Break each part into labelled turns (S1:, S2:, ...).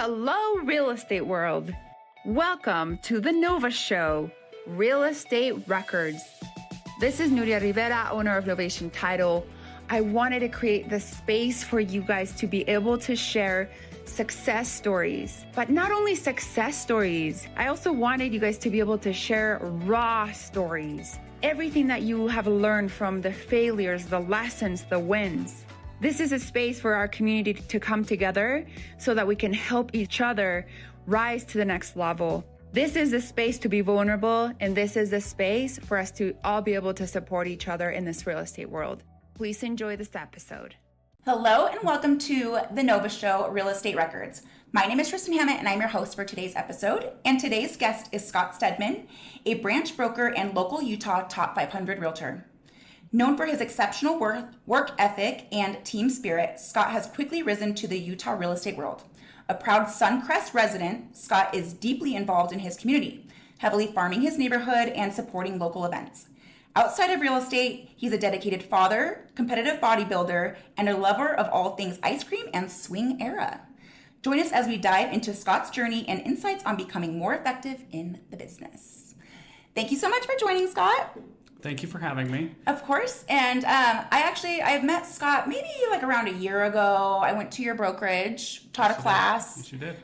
S1: Hello, real estate world. Welcome to the Nova Show, Real Estate Records. This is Nuria Rivera, owner of Novation Title. I wanted to create the space for you guys to be able to share success stories, but not only success stories. I also wanted you guys to be able to share raw stories. Everything that you have learned from the failures, the lessons, the wins. This is a space for our community to come together so that we can help each other rise to the next level. This is the space to be vulnerable, and this is the space for us to all be able to support each other in this real estate world. Please enjoy this episode.
S2: Hello and welcome to the Nova Show, Real Estate Records. My name is Tristan Hammet and I'm your host for today's episode. And today's guest is Scott Steadman, a branch broker and local Utah top 500 realtor. Known for his exceptional work ethic and team spirit, Scott has quickly risen to the Utah real estate world. A proud Suncrest resident, Scott is deeply involved in his community, heavily farming his neighborhood and supporting local events. Outside of real estate, he's a dedicated father, competitive bodybuilder, and a lover of all things ice cream and swing era. Join us as we dive into Scott's journey and insights on becoming more effective in the business. Thank you so much for joining, Scott.
S3: Thank you for having me.
S2: Of course. And I've met Scott maybe like around a year ago. I went to your brokerage, taught a class.
S3: Yes, you did.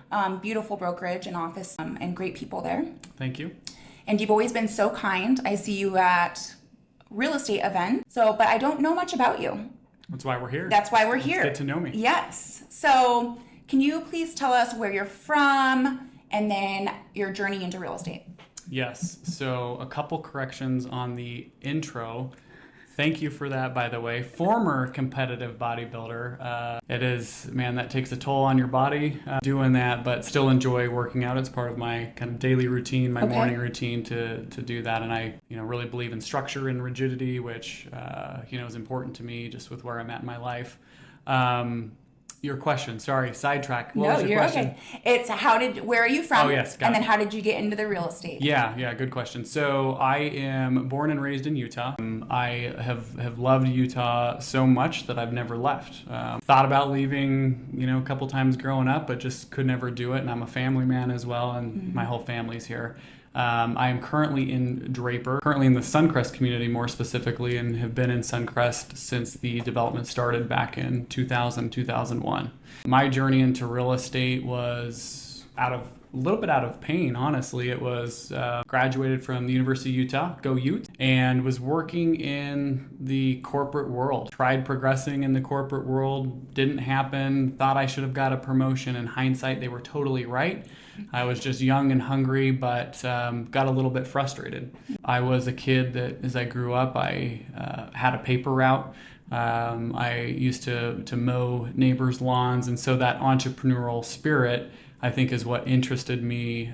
S2: Beautiful brokerage and office and great people there.
S3: Thank you.
S2: And you've always been so kind. I see you at real estate events. But I don't know much about you.
S3: That's why we're here.
S2: That's why we're here.
S3: Get to know me.
S2: Yes. So can you please tell us where you're from and then your journey into real estate?
S3: Yes. So a couple corrections on the intro. Thank you for that, by the way. Former competitive bodybuilder. It is, man, that takes a toll on your body doing that, but still enjoy working out. It's part of my kind of daily routine, my morning routine to do that. And I, really believe in structure and rigidity, which, is important to me just with where I'm at in my life. Your question, sorry, sidetrack. What was your question?
S2: Okay. It's where are you from?
S3: Oh, yes, got
S2: And
S3: it.
S2: then how did you get into the real estate?
S3: Yeah, good question. So I am born and raised in Utah. I have loved Utah so much that I've never left. Thought about leaving, a couple times growing up, but just could never do it. And I'm a family man as well, and my whole family's here. I am currently in Draper, currently in the Suncrest community more specifically, and have been in Suncrest since the development started back in 2001. My journey into real estate was a little bit out of pain, honestly. It was graduated from the University of Utah, go Ute, and was working in the corporate world. Tried progressing in the corporate world, didn't happen, thought I should have got a promotion. In hindsight, they were totally right. I was just young and hungry, but got a little bit frustrated. I was a kid that, as I grew up, I had a paper route. I used to mow neighbors' lawns, and so that entrepreneurial spirit, I think, is what interested me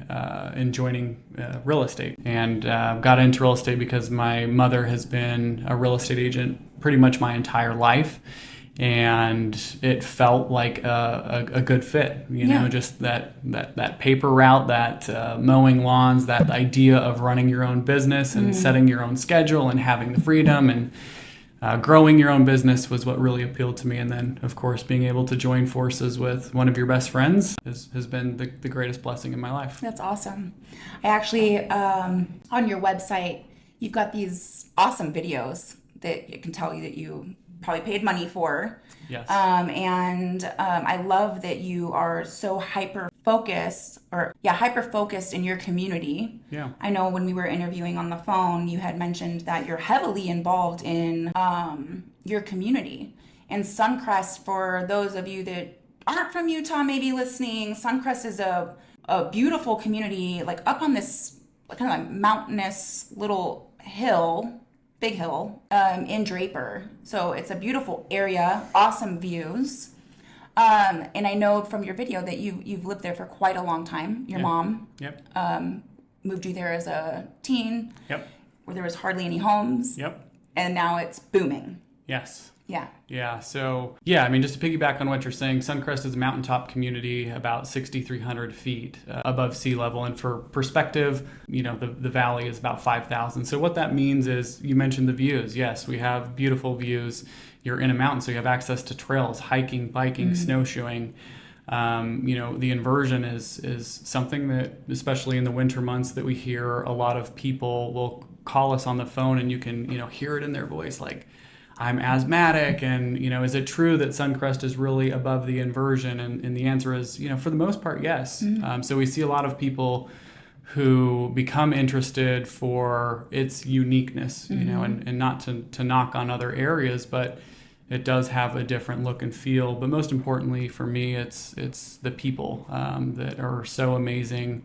S3: in joining real estate. And got into real estate because my mother has been a real estate agent pretty much my entire life. And it felt like a good fit, just that paper route, that mowing lawns, that idea of running your own business and setting your own schedule and having the freedom and growing your own business was what really appealed to me. And then, of course, being able to join forces with one of your best friends has been the greatest blessing in my life.
S2: That's awesome. I actually, on your website, you've got these awesome videos that it can tell you that you probably paid money for.
S3: Yes.
S2: I love that you are so hyper-focused in your community.
S3: Yeah.
S2: I know when we were interviewing on the phone, you had mentioned that you're heavily involved in your community. And Suncrest, for those of you that aren't from Utah maybe listening, Suncrest is a beautiful community, like up on this kind of mountainous little hill, big hill, in Draper. So it's a beautiful area, awesome views. And I know from your video that you've lived there for quite a long time. Your mom moved you there as a teen, where there was hardly any homes. And now it's booming.
S3: Yes.
S2: Yeah.
S3: So, just to piggyback on what you're saying, Suncrest is a mountaintop community about 6,300 feet above sea level. And for perspective, the valley is about 5,000. So what that means is, you mentioned the views. Yes, we have beautiful views. You're in a mountain, so you have access to trails, hiking, biking, snowshoeing. The inversion is something that, especially in the winter months, that we hear a lot of people will call us on the phone, and you can, hear it in their voice, like, I'm asthmatic, and, is it true that Suncrest is really above the inversion? And the answer is, for the most part, yes. So we see a lot of people who become interested for its uniqueness, and not to knock on other areas, but it does have a different look and feel. But most importantly for me, it's the people that are so amazing.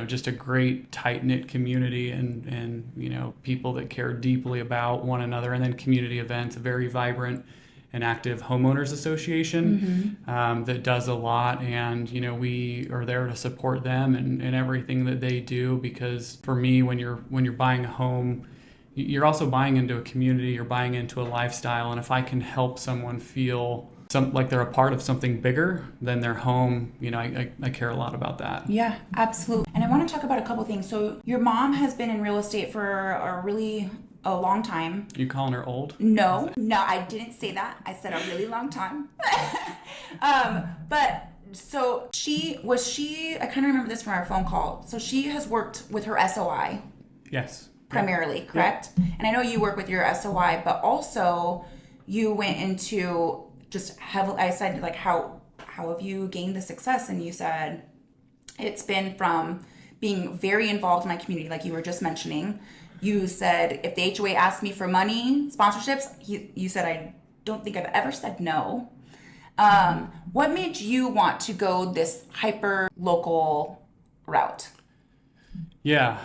S3: Just a great tight-knit community, and people that care deeply about one another, and then community events, a very vibrant and active homeowners association that does a lot, and we are there to support them and everything that they do, because for me, when you're buying a home, you're also buying into a community, you're buying into a lifestyle, and if I can help someone feel like they're a part of something bigger than their home, I care a lot about that.
S2: Yeah, absolutely. And I want to talk about a couple things. So your mom has been in real estate for a long time.
S3: You calling her old?
S2: No, I didn't say that. I said a really long time. But so I kind of remember this from our phone call. So she has worked with her SOI.
S3: Yes.
S2: Primarily, correct? Yeah. And I know you work with your SOI, but also you went into just heavily, I said, like, how have you gained the success? And you said it's been from being very involved in my community, like you were just mentioning. You said if the HOA asked me for money, sponsorships, you said I don't think I've ever said no. What made you want to go this hyper local route?
S3: Yeah,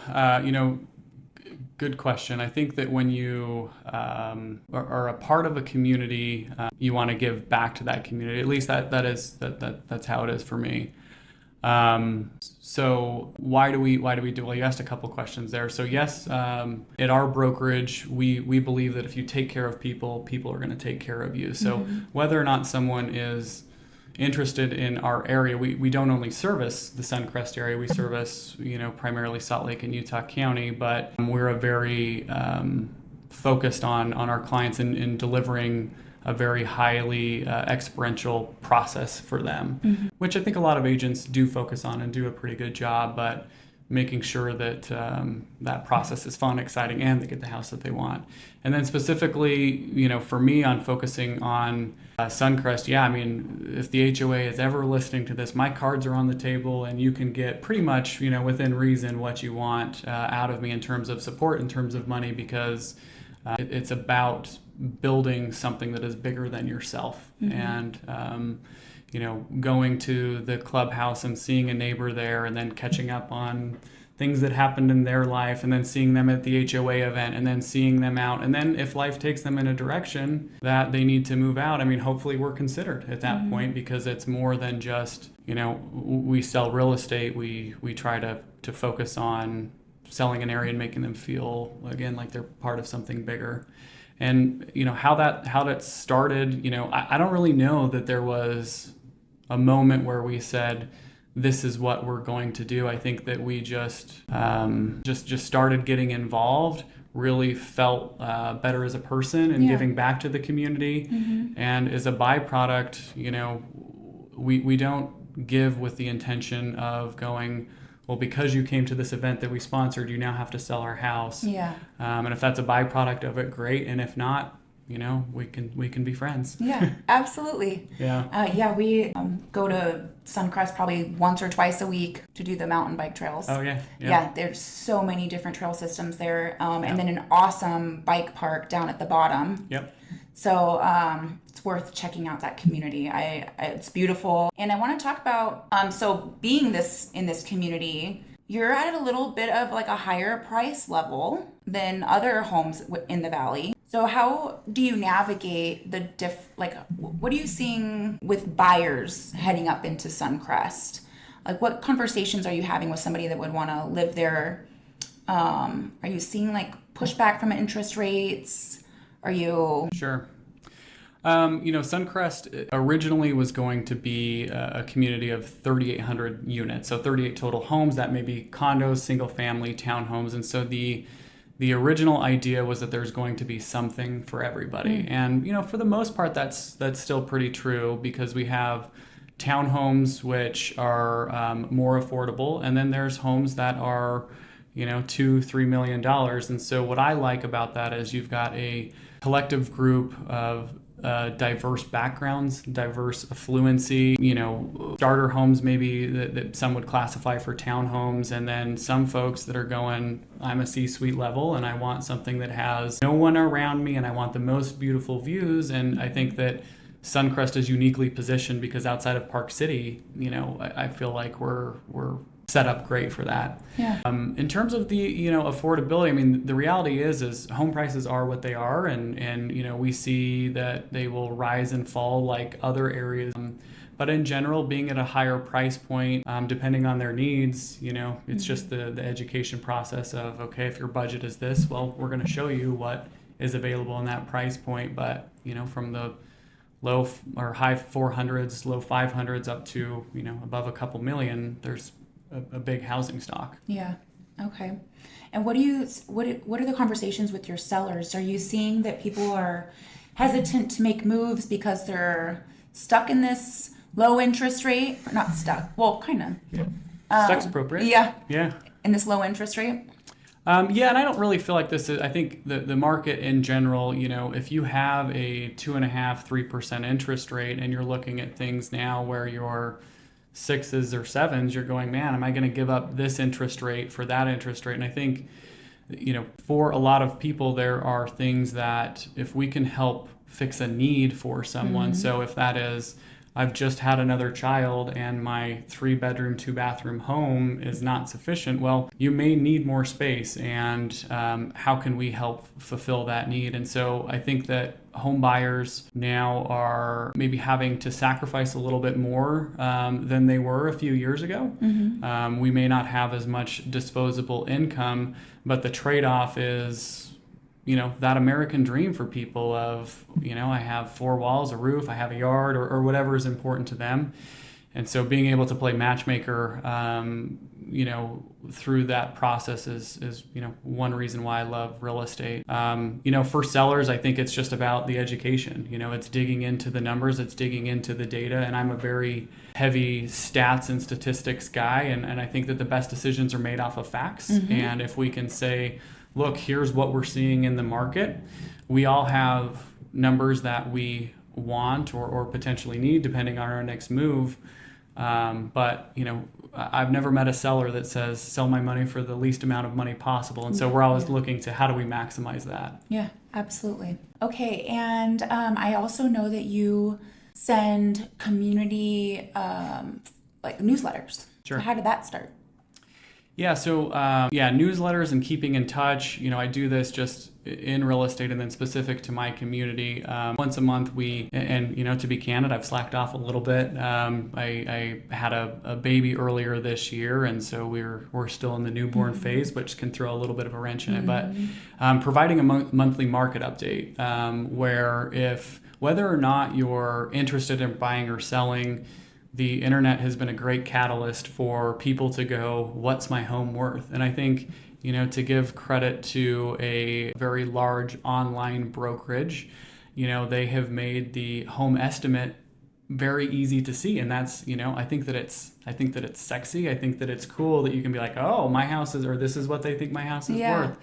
S3: good question. I think that when you are a part of a community, you want to give back to that community. At least that's how it is for me. So why do we do? Well, you asked a couple questions there. So yes, at our brokerage, we believe that if you take care of people, people are going to take care of you. So whether or not someone is interested in our area, we don't only service the Suncrest area, we service, primarily Salt Lake and Utah County, but we're a very focused on our clients in delivering a very highly experiential process for them, which I think a lot of agents do focus on and do a pretty good job, but making sure that that process is fun, exciting, and they get the house that they want. And then specifically, for me, on focusing on Suncrest, if the HOA is ever listening to this, my cards are on the table, and you can get pretty much, within reason what you want out of me in terms of support, in terms of money, because it's about building something that is bigger than yourself. And going to the clubhouse and seeing a neighbor there, and then catching up on things that happened in their life, and then seeing them at the HOA event, and then seeing them out. And then if life takes them in a direction that they need to move out, hopefully we're considered at that point, because it's more than just, we sell real estate. We try to focus on selling an area and making them feel, again, like they're part of something bigger. And, how that started, I don't really know that there was a moment where we said, this is what we're going to do. I think that we just started getting involved, really felt better as a person, and giving back to the community. And as a byproduct, we don't give with the intention of going, well, because you came to this event that we sponsored, you now have to sell our house. Yeah. And if that's a byproduct of it, great. And if not, we can be friends.
S2: Yeah, absolutely.
S3: Yeah.
S2: We go to Suncrest probably once or twice a week to do the mountain bike trails.
S3: Oh, yeah.
S2: Yeah, there's so many different trail systems there. And then an awesome bike park down at the bottom.
S3: Yep.
S2: So it's worth checking out that community. It's beautiful. And I want to talk about, so being in this community, you're at a little bit of like a higher price level than other homes in the valley. So how do you navigate what are you seeing with buyers heading up into Suncrest? Like, what conversations are you having with somebody that would want to live there? Are you seeing like pushback from interest rates? Are you...
S3: Sure. Suncrest originally was going to be a community of 3,800 units, so 38 total homes. That may be condos, single family, townhomes, and so the the original idea was that there's going to be something for everybody. And, for the most part, that's still pretty true, because we have townhomes which are more affordable, and then there's homes that are, $2-3 million. And so what I like about that is you've got a collective group of diverse backgrounds, diverse affluency, starter homes maybe that some would classify for townhomes, and then some folks that are going, I'm a C-suite level and I want something that has no one around me and I want the most beautiful views. And I think that Suncrest is uniquely positioned because outside of Park City, I feel like we're set up great for that.
S2: Yeah.
S3: In terms of the affordability, I mean, the reality is home prices are what they are, and we see that they will rise and fall like other areas. But in general, being at a higher price point, depending on their needs, it's just the education process of, okay, if your budget is this, well, we're going to show you what is available in that price point. But from the low or high 400s, low 500s up to above a couple million, there's a big housing stock.
S2: Yeah. Okay. And what are the conversations with your sellers? Are you seeing that people are hesitant to make moves because they're stuck in this low interest rate? Or not stuck. Well, kind of.
S3: Yeah. Stuck's appropriate.
S2: Yeah.
S3: Yeah.
S2: In this low interest rate?
S3: Yeah, and I don't really feel like this is, I think the market in general, if you have a 2.5-3% interest rate and you're looking at things now where you're 6s or 7s, you're going, man, am I going to give up this interest rate for that interest rate? And I think, for a lot of people, there are things that if we can help fix a need for someone, so if that is, I've just had another child and my 3-bedroom, 2-bathroom home is not sufficient, well, you may need more space, and how can we help fulfill that need? And so I think that home buyers now are maybe having to sacrifice a little bit more than they were a few years ago. We may not have as much disposable income, but the trade-off is that American dream for people of, I have 4 walls, a roof, I have a yard, or whatever is important to them. And so being able to play matchmaker, through that process is one reason why I love real estate. For sellers, I think it's just about the education. It's digging into the numbers, it's digging into the data, and I'm a very heavy stats and statistics guy, and I think that the best decisions are made off of facts. And if we can say, look, here's what we're seeing in the market. We all have numbers that we want or potentially need depending on our next move. But I've never met a seller that says, sell my money for the least amount of money possible. And so we're always looking to how do we maximize that? Yeah,
S2: absolutely. Okay. And I also know that you send community newsletters.
S3: Sure.
S2: So how did that start?
S3: Yeah, so newsletters and keeping in touch. I do this just in real estate and then specific to my community. Once a month to be candid, I've slacked off a little bit. I had a baby earlier this year, and so we're still in the newborn phase, which can throw a little bit of a wrench in it. But providing a monthly market update where whether or not you're interested in buying or selling, the internet has been a great catalyst for people to go, what's my home worth? And I think, to give credit to a very large online brokerage, they have made the home estimate very easy to see. And that's, I think that it's sexy. I think that it's cool that you can be like, oh, my house is, or this is what they think my house is worth.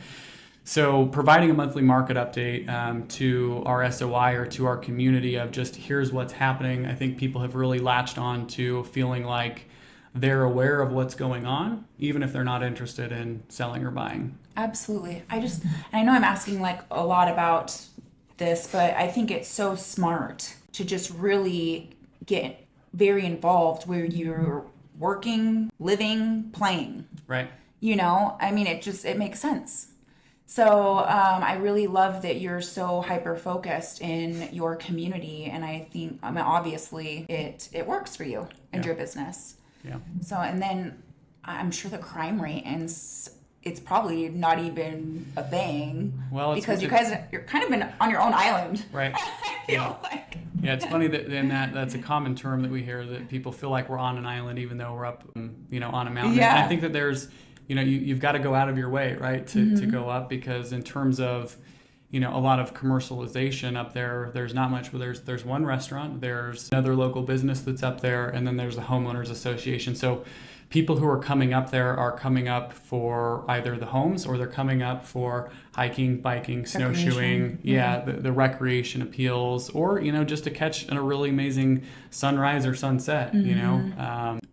S3: So providing a monthly market update to our SOI or to our community of just here's what's happening. I think people have really latched on to feeling like they're aware of what's going on, even if they're not interested in selling or buying.
S2: Absolutely. I know I'm asking a lot about this, but I think it's so smart to just really get very involved where you're working, living, playing.
S3: Right.
S2: It makes sense. So I really love that you're so hyper-focused in your community, and I think, obviously, it works for you and your business.
S3: Yeah.
S2: So, and then I'm sure the crime rate, and it's probably not even a thing.
S3: Well,
S2: because you're kind of on your own island.
S3: Right.
S2: I feel like.
S3: Yeah, it's funny that's a common term that we hear, that people feel like we're on an island even though we're up, on a mountain.
S2: Yeah.
S3: And I think that there's you've got to go out of your way, right, to go up, because in terms of, a lot of commercialization up there, there's not much. There's one restaurant, there's another local business that's up there, and then there's the homeowners association. So people who are coming up there are coming up for either the homes, or they're coming up for hiking, biking, snowshoeing, the recreation appeals, or just to catch a really amazing sunrise or sunset.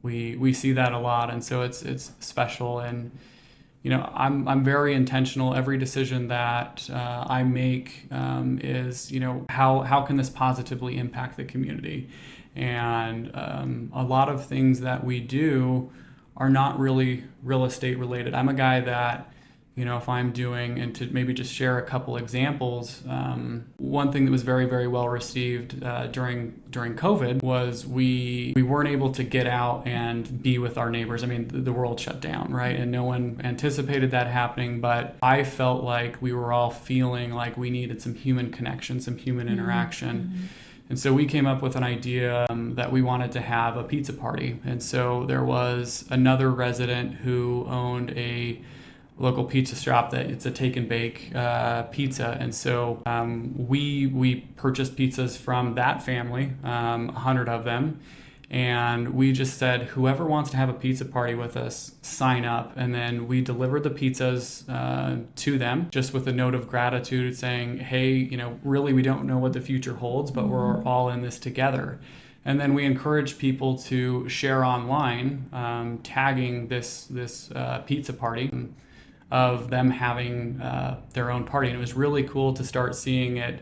S3: We see that a lot, and so it's special. And I'm very intentional. Every decision that I make is how can this positively impact the community. And a lot of things that we do are not really real estate related. I'm a guy that, if I'm doing, and to maybe just share a couple examples, one thing that was very, very well received during COVID was we weren't able to get out and be with our neighbors. I mean, the world shut down, right? And no one anticipated that happening, but I felt like we were all feeling like we needed some human connection, some human interaction. And so we came up with an idea that we wanted to have a pizza party. And so there was another resident who owned a local pizza shop that it's a take and bake pizza. And so we purchased pizzas from that family, 100 of them. And we just said, whoever wants to have a pizza party with us, sign up. And then we delivered the pizzas to them, just with a note of gratitude saying, hey, really, we don't know what the future holds, but we're all in this together. And then we encourage people to share online, tagging this pizza party of them having their own party. And it was really cool to start seeing it.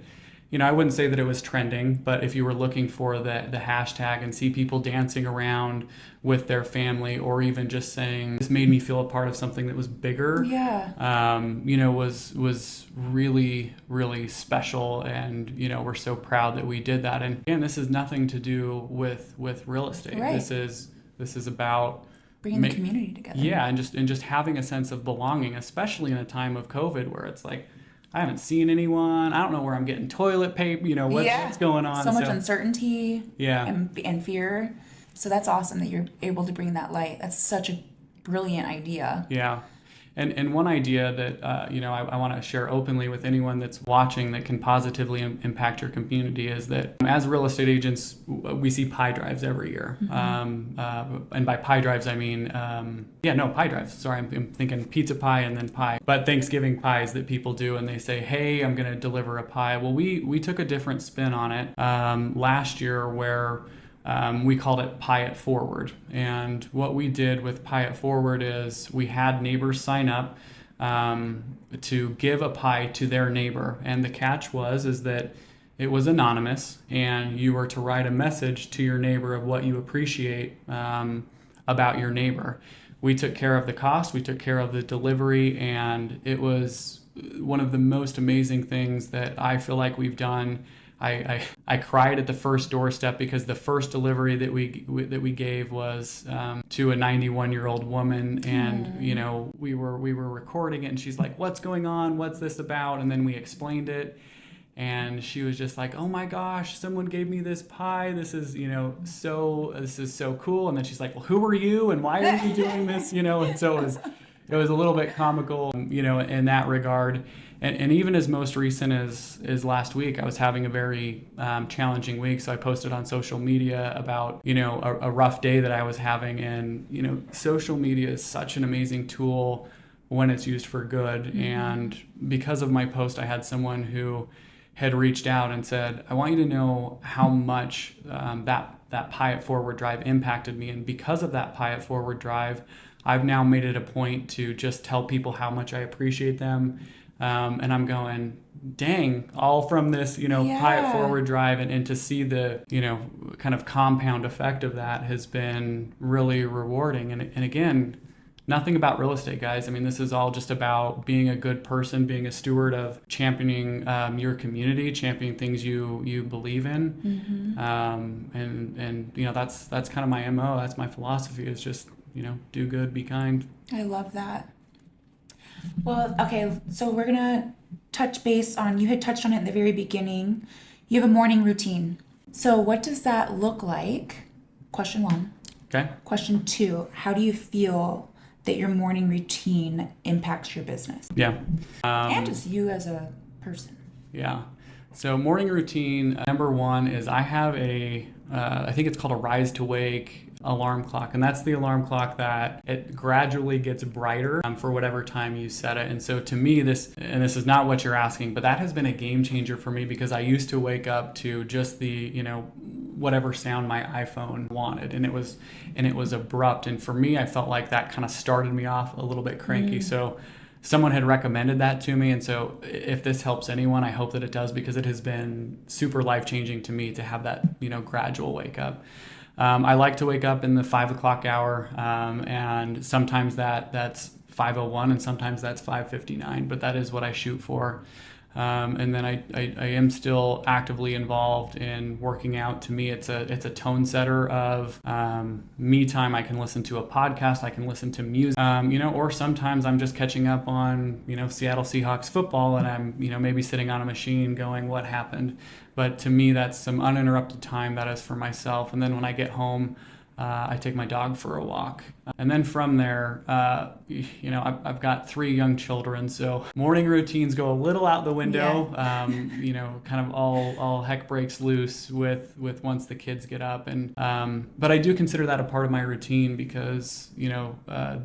S3: I wouldn't say that it was trending, but if you were looking for the hashtag and see people dancing around with their family, or even just saying, this made me feel a part of something that was bigger, was really, really special. And, we're so proud that we did that. And again, this has nothing to do with real estate.
S2: Right.
S3: This is about
S2: bringing the community together.
S3: Yeah. And just having a sense of belonging, especially in a time of COVID where it's like, I haven't seen anyone. I don't know where I'm getting toilet paper. What's going on.
S2: So much uncertainty.
S3: Yeah.
S2: And fear. So that's awesome that you're able to bring that light. That's such a brilliant idea.
S3: Yeah. And one idea that, I want to share openly with anyone that's watching that can positively impact your community is that as real estate agents, we see pie drives every year. And by pie drives, I mean, pie drives. Sorry, I'm thinking pizza pie and then pie. But Thanksgiving pies that people do, and they say, hey, I'm going to deliver a pie. Well, we took a different spin on it last year where we called it Pie It Forward. And what we did with Pie It Forward is we had neighbors sign up to give a pie to their neighbor. And the catch is that it was anonymous, and you were to write a message to your neighbor of what you appreciate about your neighbor. We took care of the cost, we took care of the delivery, and it was one of the most amazing things that I feel like we've done. I cried at the first doorstep because the first delivery that we gave was to a 91-year-old woman, and we were recording it, and she's like, "What's going on? What's this about?" And then we explained it, and she was just like, "Oh my gosh, someone gave me this pie. This is so cool." And then she's like, "Well, who are you, and why are you doing this?" And so it was a little bit comical, in that regard. And even as most recent as last week, I was having a very challenging week. So I posted on social media about, a rough day that I was having. And, social media is such an amazing tool when it's used for good. Mm-hmm. And because of my post, I had someone who had reached out and said, I want you to know how much that Pie It Forward drive impacted me. And because of that Pie It Forward drive, I've now made it a point to just tell people how much I appreciate them. And I'm going, dang, all from this, Pie It Forward drive, and to see the, kind of compound effect of that has been really rewarding. And again, nothing about real estate, guys. I mean, this is all just about being a good person, being a steward of championing your community, championing things you believe in. Mm-hmm. And that's kind of my MO. That's my philosophy, is just, do good, be kind.
S2: I love that. Well, okay, so we're going to touch base on, you had touched on it in the very beginning. You have a morning routine. So what does that look like? Question 1.
S3: Okay.
S2: Question 2, how do you feel that your morning routine impacts your business?
S3: Yeah.
S2: And just you as a person.
S3: Yeah. So morning routine, number one is I have I think it's called a rise to wake alarm clock. And that's the alarm clock that it gradually gets brighter for whatever time you set it. And so to me, this is not what you're asking, but that has been a game changer for me because I used to wake up to just the, whatever sound my iPhone wanted. And it was abrupt. And for me, I felt like that kind of started me off a little bit cranky. So someone had recommended that to me. And so if this helps anyone, I hope that it does because it has been super life-changing to me to have that, gradual wake up. I like to wake up in the 5 o'clock hour, and sometimes that's 5:01 and sometimes that's 5:59, but that is what I shoot for. And then I am still actively involved in working out. To me, it's a tone setter of me time. I can listen to a podcast, I can listen to music, or sometimes I'm just catching up on, Seattle Seahawks football and I'm, maybe sitting on a machine going, what happened? But to me, that's some uninterrupted time that is for myself. And then when I get home, I take my dog for a walk. And then from there, I've got 3 young children, so morning routines go a little out the window. Yeah. Kind of all heck breaks loose with once the kids get up. And but I do consider that a part of my routine because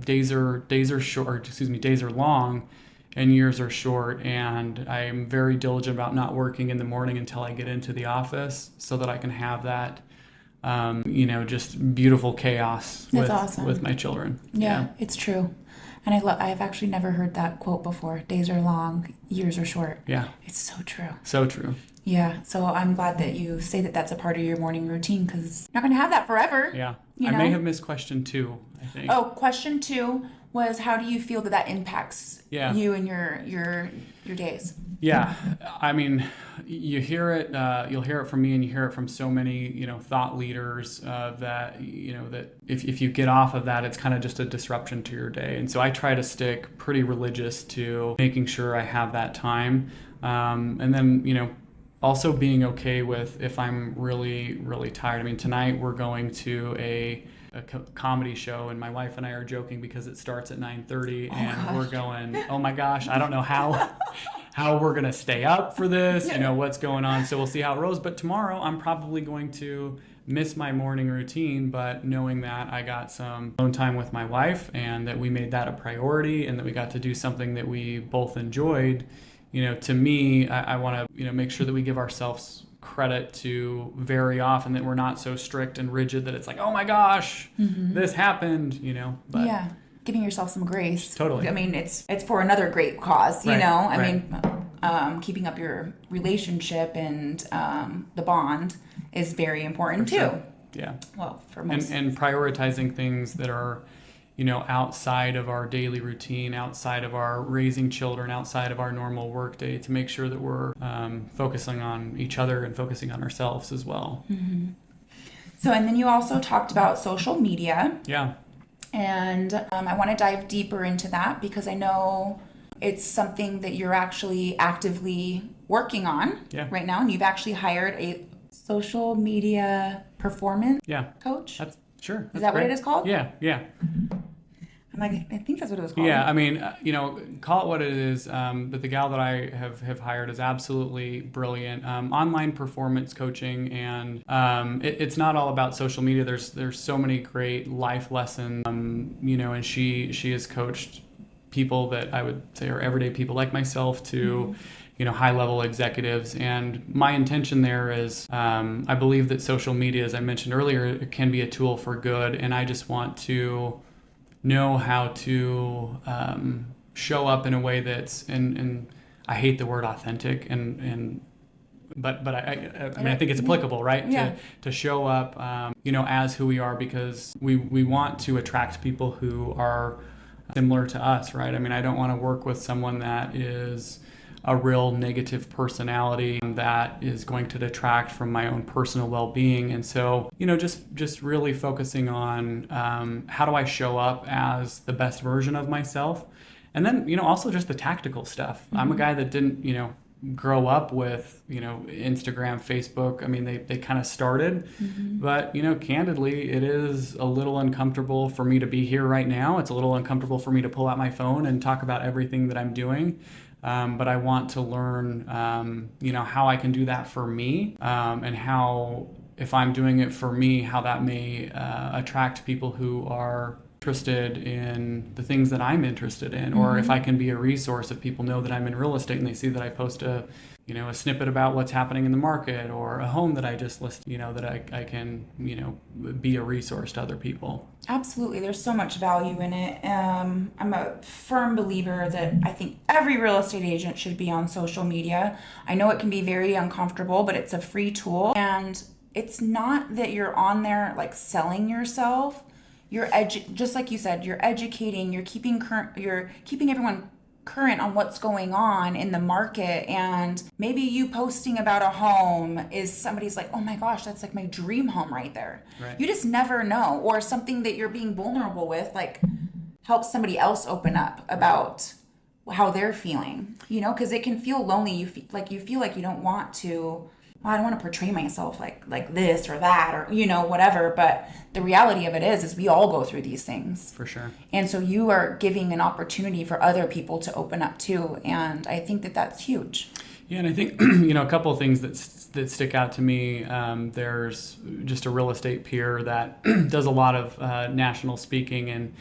S3: days are short, or excuse me, days are long. And years are short, and I'm very diligent about not working in the morning until I get into the office so that I can have that, just beautiful chaos with my children.
S2: Yeah, it's true. And I've actually never heard that quote before. Days are long, years are short.
S3: Yeah.
S2: It's so true.
S3: So true.
S2: Yeah, so I'm glad that you say that that's a part of your morning routine because you're not going to have that forever.
S3: Yeah. I may have missed question 2, I think.
S2: Oh, question 2 was how do you feel that impacts you and your days? Yeah,
S3: I mean, you hear it. You'll hear it from me, and you hear it from so many, thought leaders that that if you get off of that, it's kind of just a disruption to your day. And so I try to stick pretty religious to making sure I have that time, and then also being okay with if I'm really, really tired. I mean, tonight we're going to a comedy show, and my wife and I are joking because it starts at 9:30, and we're going, oh my gosh, I don't know how we're gonna stay up for this, what's going on. So we'll see how it rolls. But tomorrow I'm probably going to miss my morning routine, but knowing that I got some alone time with my wife and that we made that a priority and that we got to do something that we both enjoyed, to me, I want to make sure that we give ourselves credit to very often, that we're not so strict and rigid that it's like, oh my gosh, this happened, but
S2: yeah, giving yourself some grace.
S3: Totally.
S2: I mean, it's for another great cause, you know. I
S3: Right.
S2: mean, keeping up your relationship and the bond is very important too.
S3: Sure. Yeah.
S2: Well, for most.
S3: And prioritizing things that are, outside of our daily routine, outside of our raising children, outside of our normal work day, to make sure that we're focusing on each other and focusing on ourselves as well.
S2: Mm-hmm. So, and then you also talked about social media.
S3: Yeah.
S2: And I want to dive deeper into that because I know it's something that you're actually actively working on right now. And you've actually hired a social media performance coach.
S3: That's Sure.
S2: Is that
S3: great.
S2: what it is called?
S3: Yeah.
S2: I'm like, I think that's what it was called.
S3: Yeah, I mean, call it what it is, but the gal that I have hired is absolutely brilliant. Online performance coaching, and it's not all about social media. There's so many great life lessons, and she has coached people that I would say are everyday people like myself to, high-level executives. And my intention there is, I believe that social media, as I mentioned earlier, can be a tool for good, and I just want to know how to show up in a way that's, and I hate the word authentic, but I mean, I think it's applicable, right?
S2: Yeah.
S3: To show up, as who we are, because we want to attract people who are similar to us, right? I mean, I don't want to work with someone that is a real negative personality that is going to detract from my own personal well-being. And so, just really focusing on how do I show up as the best version of myself? And then, also just the tactical stuff. I'm a guy that didn't, grow up with, Instagram, Facebook. I mean, they kind of started, but, candidly, it is a little uncomfortable for me to be here right now. It's a little uncomfortable for me to pull out my phone and talk about everything that I'm doing. But I want to learn, how I can do that for me, and how, if I'm doing it for me, how that may attract people who are interested in the things that I'm interested in, or if I can be a resource, if people know that I'm in real estate and they see that I post a snippet about what's happening in the market, or a home that I just list, that I can, be a resource to other people.
S2: Absolutely. There's so much value in it. I'm a firm believer that I think every real estate agent should be on social media. I know it can be very uncomfortable, but it's a free tool. And it's not that you're on there like selling yourself. You're just like you said, you're educating, you're keeping everyone current on what's going on in the market. And maybe you posting about a home is somebody's like, oh my gosh, that's like my dream home right there.
S3: Right.
S2: You just never know. Or something that you're being vulnerable with, like, helps somebody else open up about how they're feeling, because it can feel lonely. You feel like you don't want to, I don't want to portray myself like this or that, or whatever. But the reality of it is we all go through these things.
S3: For sure. And
S2: so you are giving an opportunity for other people to open up too, and I think that that's huge.
S3: Yeah, and I think a couple of things that stick out to me. There's just a real estate peer that does a lot of national speaking and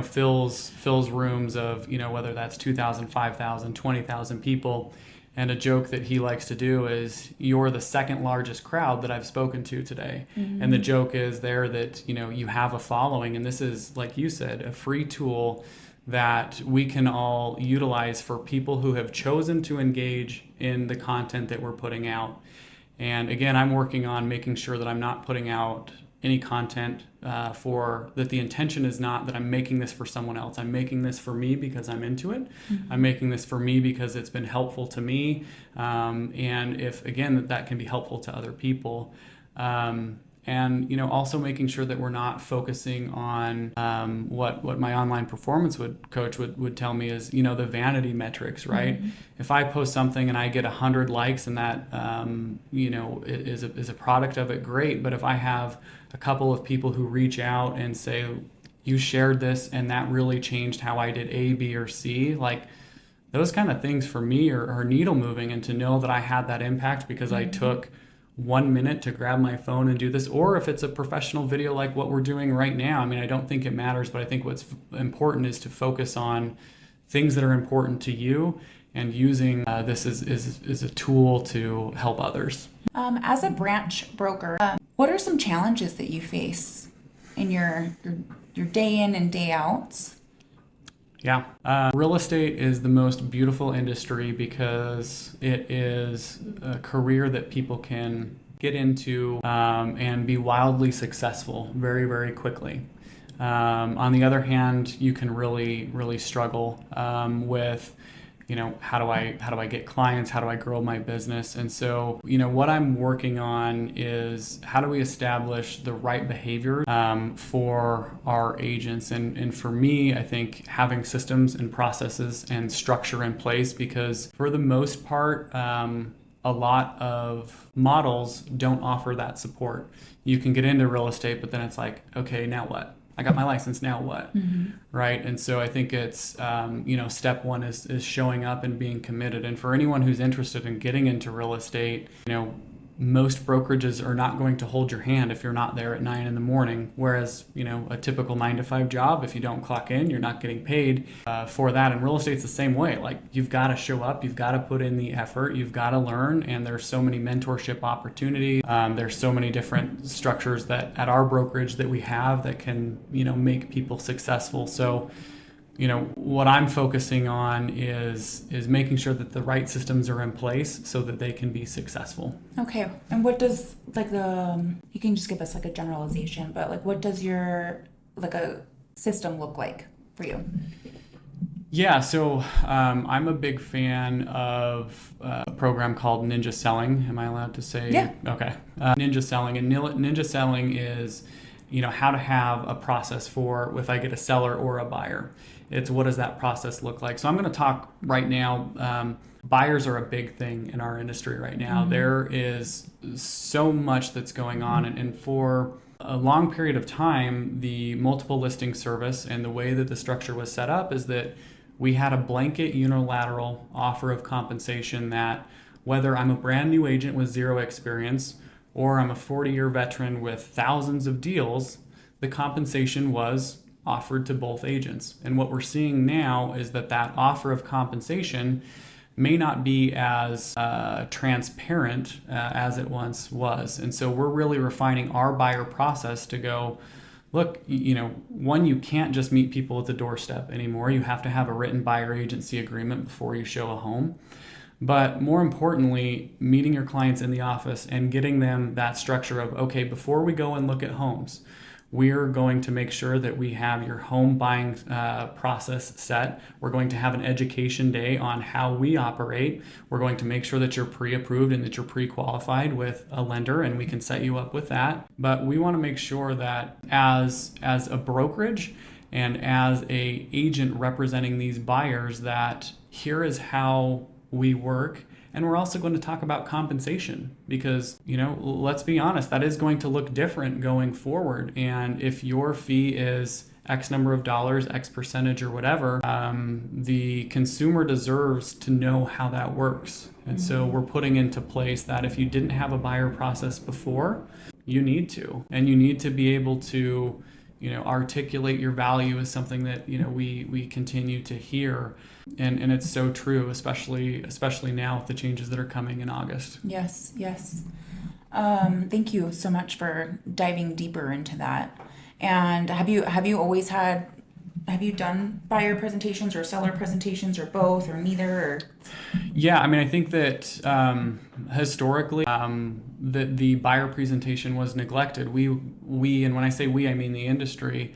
S3: fills rooms of whether that's 2,000, 5,000, 20,000 people. And a joke that he likes to do is, you're the second largest crowd that I've spoken to today. And the joke is there that, you have a following. And this is, like you said, a free tool that we can all utilize for people who have chosen to engage in the content that we're putting out. And again, I'm working on making sure that I'm not putting out any content that the intention is not that I'm making this for someone else. I'm making this for me because I'm into it. I'm making this for me because it's been helpful to me. And if, again, that can be helpful to other people. And, also making sure that we're not focusing on what my online performance coach would tell me is, the vanity metrics, right? If I post something and I get 100 likes and that, is a product of it, great. But if I have a couple of people who reach out and say, you shared this and that really changed how I did A, B, or C, like, those kind of things for me are needle moving. And to know that I had that impact because I took 1 minute to grab my phone and do this, or if it's a professional video like what we're doing right now. I mean, I don't think it matters, but I think what's important is to focus on things that are important to you, and using this is a tool to help others.
S2: As a branch broker, what are some challenges that you face in your day in and day out?
S3: Yeah. Real estate is the most beautiful industry because it is a career that people can get into and be wildly successful very, very quickly. On the other hand, you can really, really struggle with, how do I get clients? How do I grow my business? And so, what I'm working on is how do we establish the right behavior for our agents? And for me, I think having systems and processes and structure in place, because for the most part, a lot of models don't offer that support. You can get into real estate, but then it's like, okay, now what? I got my license, now what? Right? And so I think it's, step one is showing up and being committed. And for anyone who's interested in getting into real estate, most brokerages are not going to hold your hand if you're not there at 9 a.m. Whereas, a typical 9-to-5 job, if you don't clock in, you're not getting paid for that. And real estate's the same way. Like, you've got to show up, you've got to put in the effort, you've got to learn. And there's so many mentorship opportunities. There's so many different structures that at our brokerage that we have that can, make people successful. So, what I'm focusing on is making sure that the right systems are in place so that they can be successful.
S2: Okay. And what does you can just give us like a generalization, but like, what does your a system look like for you?
S3: Yeah, so I'm a big fan of a program called Ninja Selling. Am I allowed to say?
S2: Yeah.
S3: Okay. Ninja Selling. And Ninja Selling is how to have a process for if I get a seller or a buyer. It's what does that process look like? So I'm going to talk right now. Buyers are a big thing in our industry right now. There is so much that's going on, and for a long period of time, the multiple listing service and the way that the structure was set up is that we had a blanket unilateral offer of compensation that whether I'm a brand new agent with zero experience or I'm a 40-year veteran with thousands of deals, the compensation was offered to both agents. And what we're seeing now is that offer of compensation may not be as transparent as it once was. And so we're really refining our buyer process to go, look, one, you can't just meet people at the doorstep anymore. You have to have a written buyer agency agreement before you show a home. But more importantly, meeting your clients in the office and getting them that structure of, okay, before we go and look at homes, we're going to make sure that we have your home buying process set. We're going to have an education day on how we operate. We're going to make sure that you're pre-approved and that you're pre-qualified with a lender, and we can set you up with that. But we want to make sure that as a brokerage and as a agent representing these buyers, that here is how we work. And we're also going to talk about compensation because, let's be honest, that is going to look different going forward. And if your fee is X number of dollars, X percentage or whatever, the consumer deserves to know how that works. And so we're putting into place that if you didn't have a buyer process before, you need to. And you need to be able to, articulate your value is something that, we continue to hear. And it's so true, especially now with the changes that are coming in August.
S2: Yes. Thank you so much for diving deeper into that. And have you done buyer presentations or seller presentations or both or neither? Or?
S3: Yeah, I think that historically the buyer presentation was neglected. We and when I say we, I mean the industry.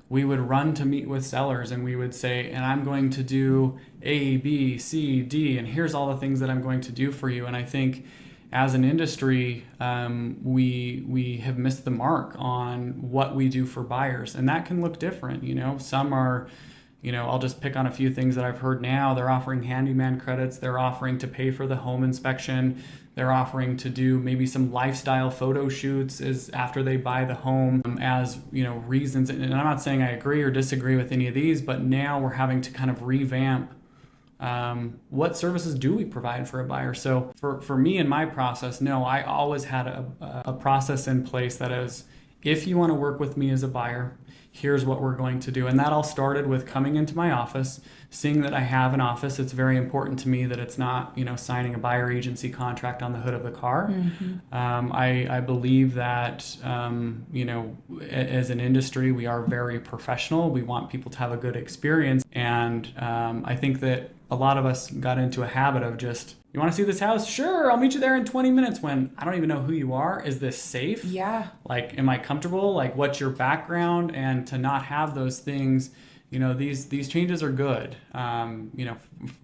S3: We would run to meet with sellers and we would say, and I'm going to do A, B, C, D, and here's all the things that I'm going to do for you. And I think as an industry, we have missed the mark on what we do for buyers. And that can look different. Some are, I'll just pick on a few things that I've heard now. They're offering handyman credits. They're offering to pay for the home inspection. They're offering to do maybe some lifestyle photo shoots after they buy the home as, reasons. And I'm not saying I agree or disagree with any of these, but now we're having to kind of revamp what services do we provide for a buyer. So for me in my process, no, I always had a process in place that is, if you want to work with me as a buyer, here's what we're going to do. And that all started with coming into my office, seeing that I have an office. It's very important to me that it's not, signing a buyer agency contract on the hood of the car. I believe that, as an industry, we are very professional. We want people to have a good experience. And I think that a lot of us got into a habit of just, you want to see this house? Sure, I'll meet you there in 20 minutes when I don't even know who you are. Is this safe?
S2: Yeah.
S3: Am I comfortable? What's your background? And to not have those things, these changes are good,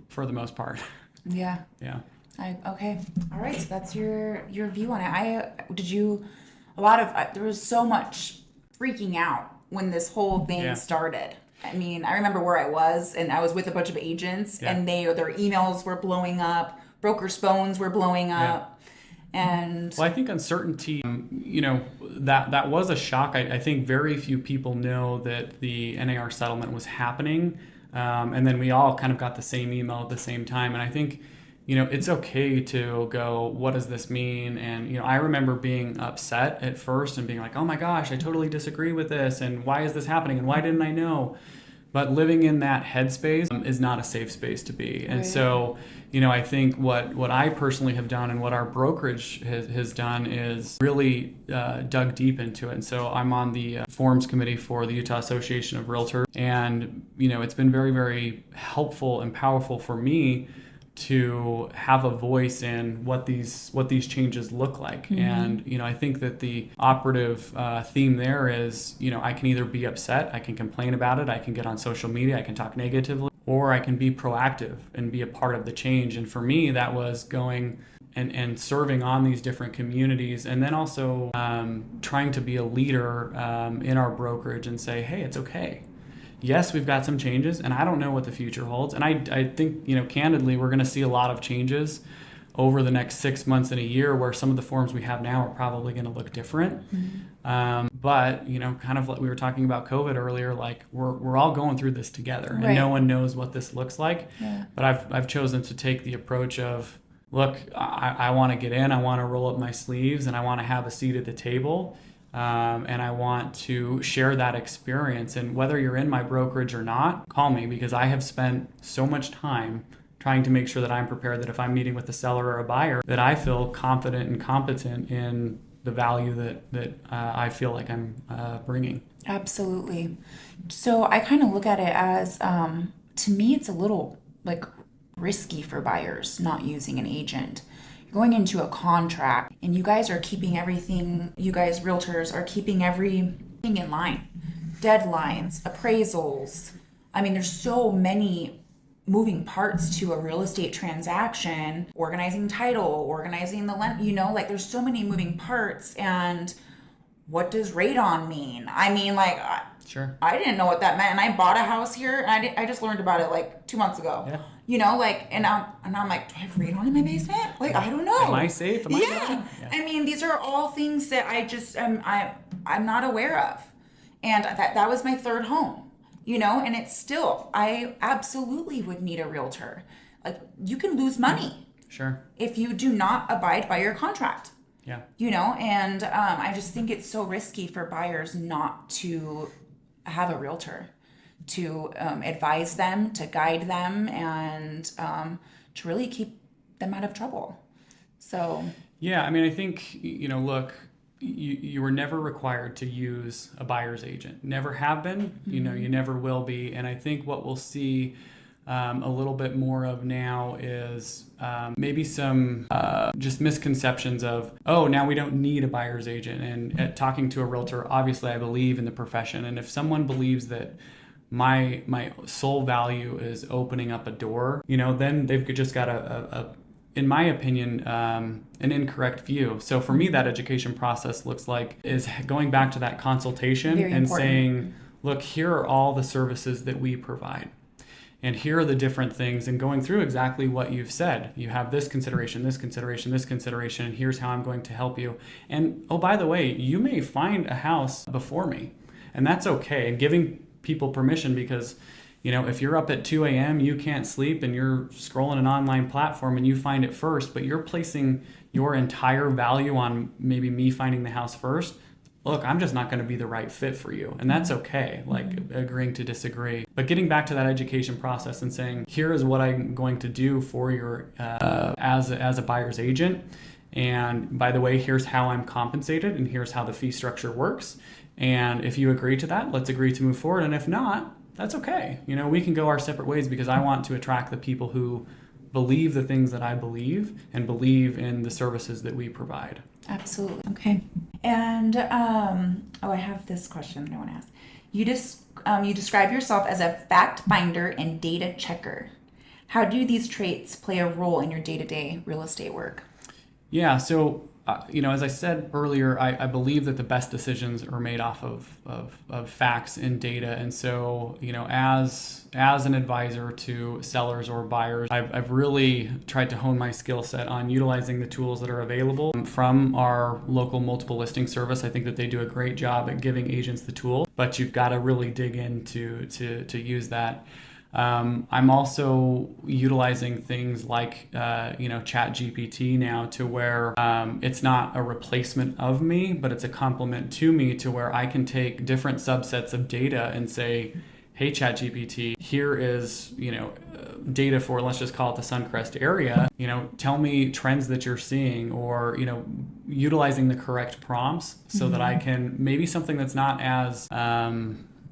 S3: for the most part.
S2: Yeah.
S3: Yeah.
S2: Okay. All right. So that's your view on it. There was so much freaking out when this whole thing started. I remember where I was, and I was with a bunch of agents, and their emails were blowing up, brokers' phones were blowing up, and
S3: I think uncertainty, that was a shock. I think very few people know that the NAR settlement was happening, and then we all kind of got the same email at the same time, and I think it's okay to go, what does this mean? And, I remember being upset at first and being like, oh my gosh, I totally disagree with this. And why is this happening? And why didn't I know? But living in that headspace is not a safe space to be. And so, I think what I personally have done and what our brokerage has done is really dug deep into it. And so I'm on the forums committee for the Utah Association of Realtors. And, it's been very, very helpful and powerful for me to have a voice in what these changes look like. And I think that the operative theme there is I can either be upset, I can complain about it, I can get on social media, I can talk negatively, or I can be proactive and be a part of the change. And for me, that was going, and serving on these different communities, and then also trying to be a leader in our brokerage and say, hey, it's okay. Yes, we've got some changes, and I don't know what the future holds. And I think, candidly, we're going to see a lot of changes over the next 6 months and a year, where some of the forms we have now are probably going to look different. But, kind of like we were talking about COVID earlier, like we're all going through this together, and no one knows what this looks like. Yeah. But I've chosen to take the approach of, look, I want to get in, I want to roll up my sleeves, and I want to have a seat at the table. And I want to share that experience. And whether you're in my brokerage or not, call me, because I have spent so much time trying to make sure that I'm prepared, that if I'm meeting with a seller or a buyer, that I feel confident and competent in the value that I feel like I'm bringing.
S2: Absolutely. So I kind of look at it as, to me, it's a little like risky for buyers not using an agent. You're going into a contract, and you guys are keeping everything, you guys realtors are keeping everything in line. Deadlines, appraisals. I mean, there's so many moving parts to a real estate transaction, organizing title, organizing the land, like there's so many moving parts. And what does radon mean? I mean, like,
S3: sure,
S2: I didn't know what that meant. And I bought a house here, and I just learned about it like 2 months ago.
S3: Yeah.
S2: Like, and I'm like, do I have radon in my basement? Like, I don't know.
S3: Am I safe? Am I
S2: yeah. I mean, these are all things that I just I'm not aware of. And that was my third home. And it's still, I absolutely would need a realtor. Like, you can lose money.
S3: Sure.
S2: If you do not abide by your contract.
S3: Yeah.
S2: And I just think it's so risky for buyers not to have a realtor, to advise them, to guide them, and to really keep them out of trouble. So.
S3: Yeah, I mean, I think, look, you were never required to use a buyer's agent. Never have been. You never will be. And I think what we'll see a little bit more of now is maybe some just misconceptions of, oh, now we don't need a buyer's agent. And talking to a realtor, obviously I believe in the profession. And if someone believes that my sole value is opening up a door, then they've just got a in my opinion, an incorrect view. So for me, that education process is going back to that consultation and saying, look, here are all the services that we provide. And here are the different things, and going through exactly what you've said. You have this consideration, this consideration, this consideration, and here's how I'm going to help you. And oh, by the way, you may find a house before me, and that's okay. And giving people permission, because if you're up at 2 a.m., you can't sleep, and you're scrolling an online platform and you find it first, but you're placing your entire value on maybe me finding the house first. Look, I'm just not going to be the right fit for you. And that's okay, like agreeing to disagree. But getting back to that education process and saying, here is what I'm going to do for your as a buyer's agent. And by the way, here's how I'm compensated, and here's how the fee structure works. And if you agree to that, let's agree to move forward. And if not, that's okay. We can go our separate ways, because I want to attract the people who believe the things that I believe and believe in the services that we provide.
S2: Absolutely. Okay. And I have this question I want to ask. You describe yourself as a fact finder and data checker. How do these traits play a role in your day-to-day real estate work?
S3: Yeah. So as I said earlier, I believe that the best decisions are made off of facts and data. And so, as an advisor to sellers or buyers, I've really tried to hone my skill set on utilizing the tools that are available from our local multiple listing service. I think that they do a great job at giving agents the tool, but you've got to really dig in to use that. I'm also utilizing things like, Chat GPT now, to where it's not a replacement of me, but it's a complement to me, to where I can take different subsets of data and say, hey, Chat GPT, here is, data for, let's just call it the Suncrest area. Tell me trends that you're seeing, or, utilizing the correct prompts so that I can, maybe something that's not as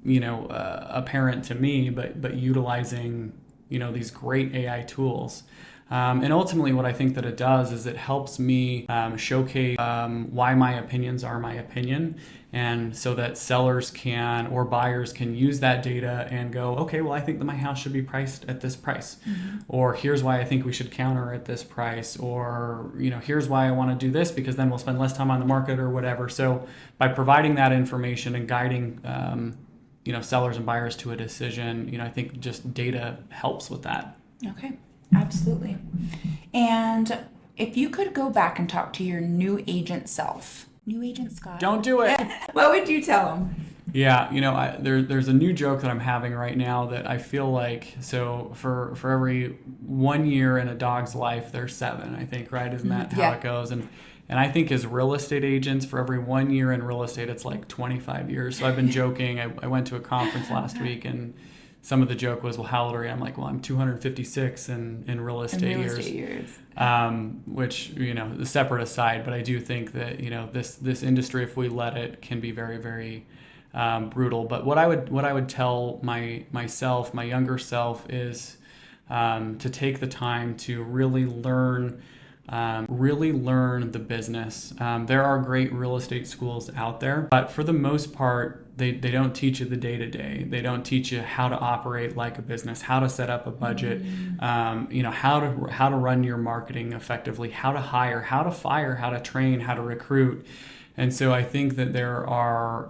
S3: apparent to me, but utilizing, these great AI tools And ultimately what I think that it does is it helps me showcase why my opinions are my opinion, and so that sellers can or buyers can use that data and go, okay, well, I think that my house should be priced at this price, or here's why I think we should counter at this price, or here's why I want to do this because then we'll spend less time on the market or whatever. So by providing that information and guiding sellers and buyers to a decision, I think just data helps with that.
S2: Okay, absolutely. And if you could go back and talk to your new agent self, new agent Scott,
S3: don't do it.
S2: What would you tell him?
S3: Yeah, there's a new joke that I'm having right now that I feel like, so for every 1 year in a dog's life, there's 7, I think, right? Isn't that how it goes? And I think as real estate agents, for every 1 year in real estate, it's like 25 years. So I've been joking. I went to a conference last week, and some of the joke was, well, how old are you? I'm like, well, I'm 256 in real estate years. Which, the separate aside, but I do think that, this industry, if we let it, can be very, very brutal. But what I would tell my younger self is to take the time to really learn the business. There are great real estate schools out there, but for the most part, they don't teach you the day-to-day. They don't teach you how to operate like a business, how to set up a budget, how to run your marketing effectively, how to hire, how to fire, how to train, how to recruit. And so I think that there are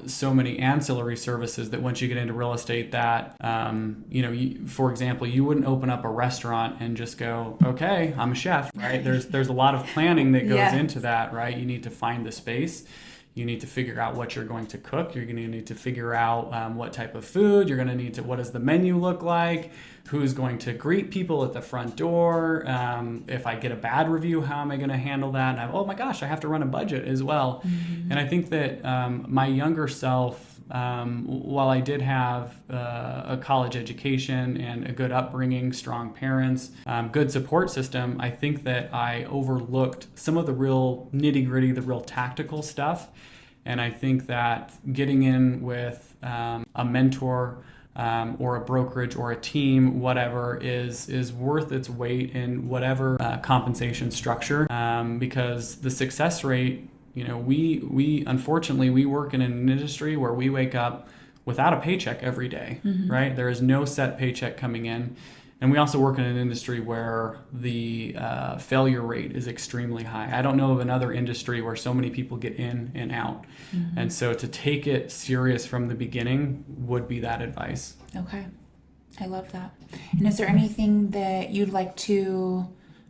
S3: so many ancillary services that once you get into real estate that, for example, you wouldn't open up a restaurant and just go, okay, I'm a chef, right? There's a lot of planning that goes into that, right? You need to find the space. You need to figure out what you're going to cook. You're going to need to figure out what type of food. You're going to need to, what does the menu look like? Who's going to greet people at the front door? If I get a bad review, how am I going to handle that? And oh my gosh, I have to run a budget as well. And I think that my younger self, while I did have a college education and a good upbringing, strong parents, good support system, I think that I overlooked some of the real nitty-gritty, the real tactical stuff. And I think that getting in with a mentor or a brokerage or a team, whatever, is worth its weight in whatever compensation structure, because the success rate, we unfortunately, we work in an industry where we wake up without a paycheck every day, right? There is no set paycheck coming in. And we also work in an industry where the failure rate is extremely high. I don't know of another industry where so many people get in and out. And so to take it serious from the beginning would be that advice.
S2: Okay. I love that. And is there anything that you'd like to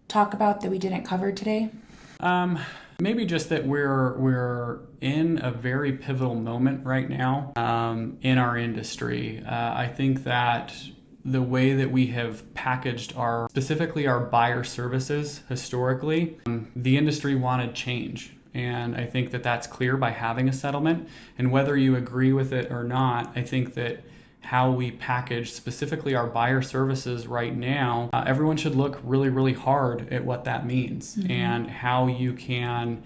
S2: talk about that we didn't cover today?
S3: Maybe just that we're in a very pivotal moment right now in our industry. I think that the way that we have packaged specifically our buyer services historically, the industry wanted change. And I think that that's clear by having a settlement. And whether you agree with it or not, I think that how we package specifically our buyer services right now, everyone should look really, really hard at what that means and how you can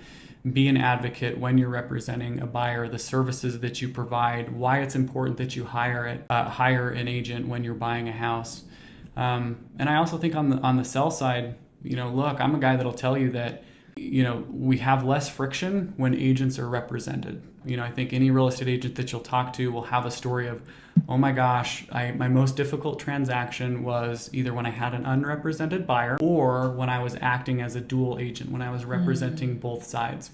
S3: be an advocate when you're representing a buyer, the services that you provide, why it's important that you hire an agent when you're buying a house. And I also think on the sell side, look, I'm a guy that'll tell you that, we have less friction when agents are represented. I think any real estate agent that you'll talk to will have a story of, oh my gosh, my most difficult transaction was either when I had an unrepresented buyer or when I was acting as a dual agent, when I was representing both sides.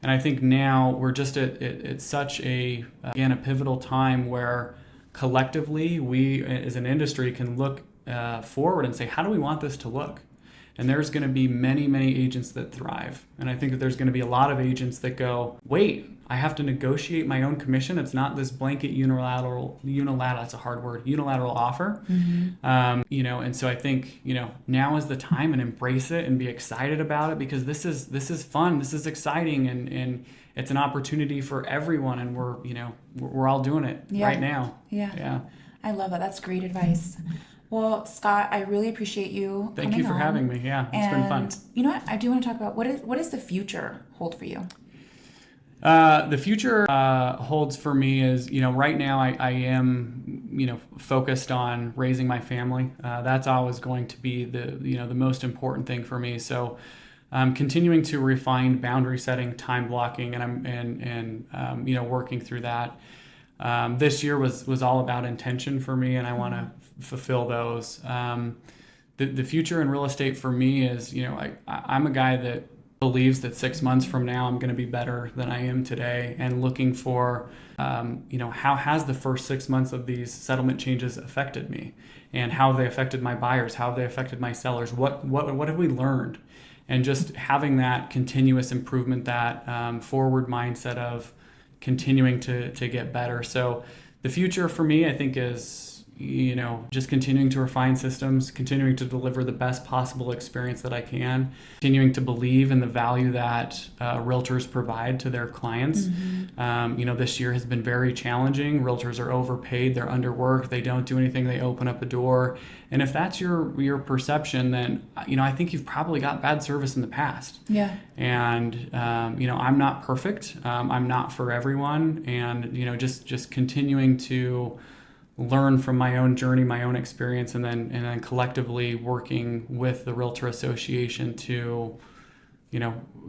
S3: And I think now we're just at such a pivotal time where collectively we as an industry can look forward and say, how do we want this to look? And there's going to be many, many agents that thrive. And I think that there's going to be a lot of agents that go, wait, I have to negotiate my own commission. It's not this blanket unilateral, that's a hard word, unilateral offer. And so I think, now is the time, and embrace it and be excited about it, because this is fun. This is exciting. And it's an opportunity for everyone. And we're all doing it right now.
S2: Yeah. I love it. That's great advice. Well, Scott, I really appreciate you.
S3: Thank you for having me. Yeah, it's been fun.
S2: You know what? I do want to talk about what does the future hold for you?
S3: The future holds for me is, right now I am focused on raising my family. That's always going to be the most important thing for me. So I'm continuing to refine boundary setting, time blocking, and I'm working through that. This year was all about intention for me, and I want to fulfill those. The future in real estate for me is, I'm a guy that believes that 6 months from now I'm going to be better than I am today, and looking for, how has the first 6 months of these settlement changes affected me, and how have they affected my buyers, how have they affected my sellers, what have we learned, and just having that continuous improvement, that forward mindset of continuing to get better. So the future for me, I think, is just continuing to refine systems, continuing to deliver the best possible experience that I can, continuing to believe in the value that realtors provide to their clients. This year has been very challenging. Realtors are overpaid, they're underworked, they don't do anything, they open up a door. And if that's your perception, then I think you've probably got bad service in the past.
S2: Yeah.
S3: And I'm not perfect. I'm not for everyone. And just continuing to learn from my own journey, my own experience, and then collectively working with the Realtor Association to,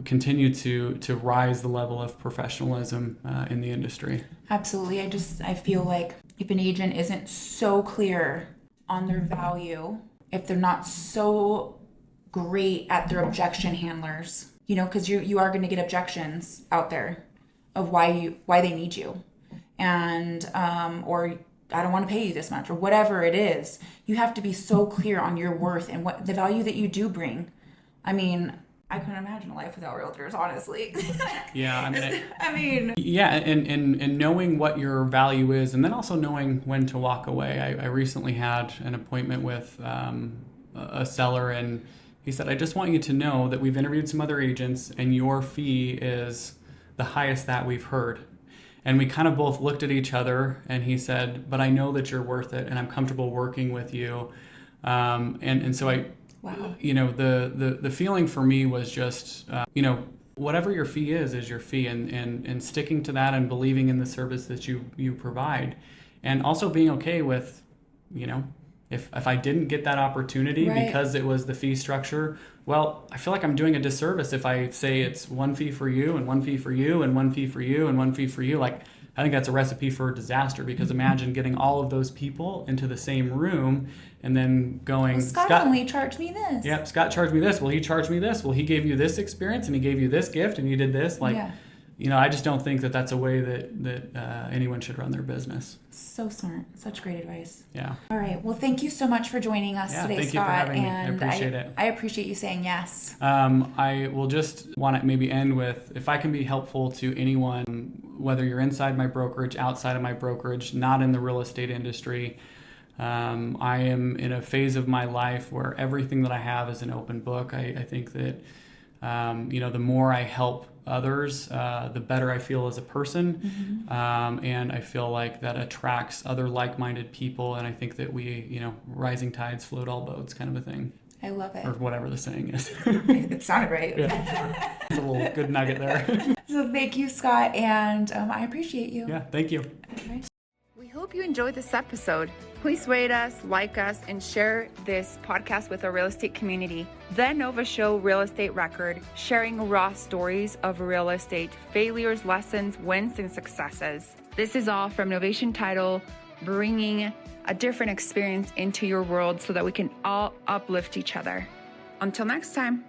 S3: continue to rise the level of professionalism in the industry.
S2: Absolutely. I feel like if an agent isn't so clear on their value, if they're not so great at their objection handlers, because you are going to get objections out there of why they need you, and or I don't want to pay you this much, or whatever it is. You have to be so clear on your worth and what the value that you do bring. I mean, I couldn't imagine a life without realtors, honestly.
S3: Yeah,
S2: I mean.
S3: Yeah, and knowing what your value is, and then also knowing when to walk away. I recently had an appointment with a seller, and he said, I just want you to know that we've interviewed some other agents, and your fee is the highest that we've heard. And we kind of both looked at each other, and he said, but I know that you're worth it, and I'm comfortable working with you. And so
S2: wow.
S3: The feeling for me was just, whatever your fee is your fee, and sticking to that and believing in the service that you provide. And also being okay with, if I didn't get that opportunity
S2: right.
S3: because it was the fee structure, well, I feel like I'm doing a disservice if I say it's one fee for you and one fee for you and one fee for you and one fee for you. Like, I think that's a recipe for disaster, because imagine getting all of those people into the same room and then going,
S2: well, Scott only charged me this.
S3: Yep, Scott charged me this. Well, he charged me this. Well, he gave you this experience, and he gave you this gift, and you did this. Like,
S2: yeah.
S3: I just don't think that that's a way that anyone should run their business.
S2: So smart. Such great advice.
S3: Yeah.
S2: All right. Well, thank you so much for joining us today,
S3: thank
S2: Scott.
S3: You for having me.
S2: And
S3: I appreciate it.
S2: I appreciate you saying yes.
S3: I will just want to maybe end with, if I can be helpful to anyone, whether you're inside my brokerage, outside of my brokerage, not in the real estate industry, I am in a phase of my life where everything that I have is an open book. I think that, the more I help others, the better I feel as a person. And I feel like that attracts other like-minded people. And I think that we, rising tides float all boats, kind of a thing.
S2: I love it.
S3: Or whatever the saying is.
S2: It sounded right.
S3: Yeah. It's a little good nugget there.
S2: So thank you, Scott. And I appreciate you.
S3: Yeah, thank you.
S2: Okay.
S1: We hope you enjoyed this episode. Please rate us, like us, and share this podcast with our real estate community. The Nova Show Real Estate Record, sharing raw stories of real estate, failures, lessons, wins, and successes. This is all from Novation Title, bringing a different experience into your world so that we can all uplift each other. Until next time.